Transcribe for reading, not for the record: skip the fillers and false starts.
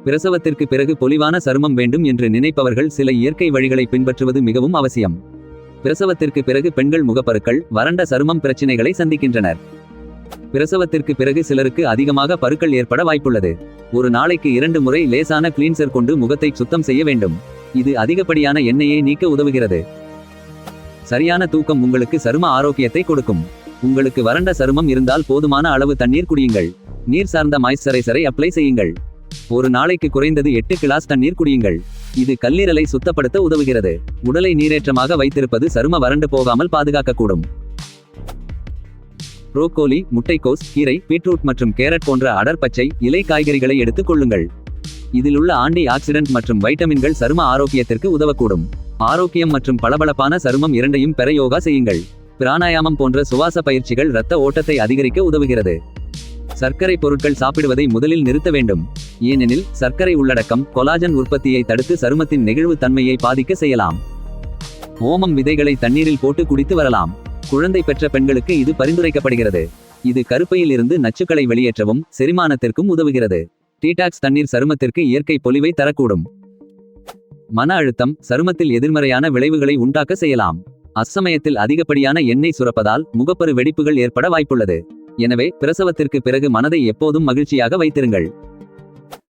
பிரசவத்திற்கு பிறகு பொலிவான சருமம் வேண்டும் என்று நினைப்பவர்கள் சில இயற்கை வழிகளை பின்பற்றுவது மிகவும் அவசியம். பிரசவத்திற்கு பிறகு பெண்கள் முகப்பருக்கள், வறண்ட சருமம் பிரச்சினைகளை சந்திக்கின்றனர். பிரசவத்திற்கு பிறகு சிலருக்கு அதிகமாக பருக்கள் ஏற்பட வாய்ப்புள்ளது. ஒரு நாளைக்கு 2 முறை லேசான கிளீன்சர் கொண்டு முகத்தை சுத்தம் செய்ய வேண்டும். இது அதிகப்படியான எண்ணெயை நீக்க உதவுகிறது. சரியான தூக்கம் உங்களுக்கு சரும ஆரோக்கியத்தை கொடுக்கும். உங்களுக்கு வறண்ட சருமம் இருந்தால் போதுமான அளவு தண்ணீர் குடியுங்கள். நீர் சார்ந்த மாய்ஸ்சரைசரை அப்ளை செய்யுங்கள். ஒரு நாளைக்கு குறைந்தது 8 கிளாஸ் தண்ணீர் குடியுங்கள். இது கல்லீரலை சுத்தப்படுத்த உதவுகிறது. உடலை நீரேற்றமாக வைத்திருப்பது சரும வறண்டு போகாமல் பாதுகாக்கக்கூடும். புரோக்கோலி, முட்டைக்கோஸ், கீரை, பீட்ரூட் மற்றும் கேரட் போன்ற அடர் பச்சை இலை காய்கறிகளை எடுத்துக் கொள்ளுங்கள். இதில் உள்ள ஆன்டி ஆக்சிடென்ட் மற்றும் வைட்டமின்கள் சரும ஆரோக்கியத்திற்கு உதவக்கூடும். ஆரோக்கியம் மற்றும் பளபளப்பான சருமம் இரண்டையும் பெற யோகா செய்யுங்கள். பிராணாயாமம் போன்ற சுவாச பயிற்சிகள் இரத்த ஓட்டத்தை அதிகரிக்க உதவுகிறது. சர்க்கரை பொருட்கள் சாப்பிடுவதை முதலில் நிறுத்த வேண்டும். ஏனெனில் சர்க்கரை உள்ளடக்கம் கொலாஜன் உற்பத்தியை தடுத்து சருமத்தின் நெகிழ்வு தன்மையை பாதிக்க செய்யலாம். ஓமம் விதைகளை தண்ணீரில் போட்டு குடித்து வரலாம். குழந்தை பெற்ற பெண்களுக்கு இது பரிந்துரைக்கப்படுகிறது. இது கருப்பையில் இருந்து நச்சுக்களை வெளியேற்றவும் செரிமானத்திற்கும் உதவுகிறது. டீடாக்ஸ் தண்ணீர் சருமத்திற்கு இயற்கை பொலிவை தரக்கூடும். மன அழுத்தம் சருமத்தில் எதிர்மறையான விளைவுகளை உண்டாக்க செய்யலாம். அச்சமயத்தில் அதிகப்படியான எண்ணெய் சுரப்பதால் முகப்பரு வெடிப்புகள் ஏற்பட வாய்ப்புள்ளது. எனவே பிரசவத்திற்கு பிறகு மனதை எப்போதும் மகிழ்ச்சியாக வைத்திருங்கள்.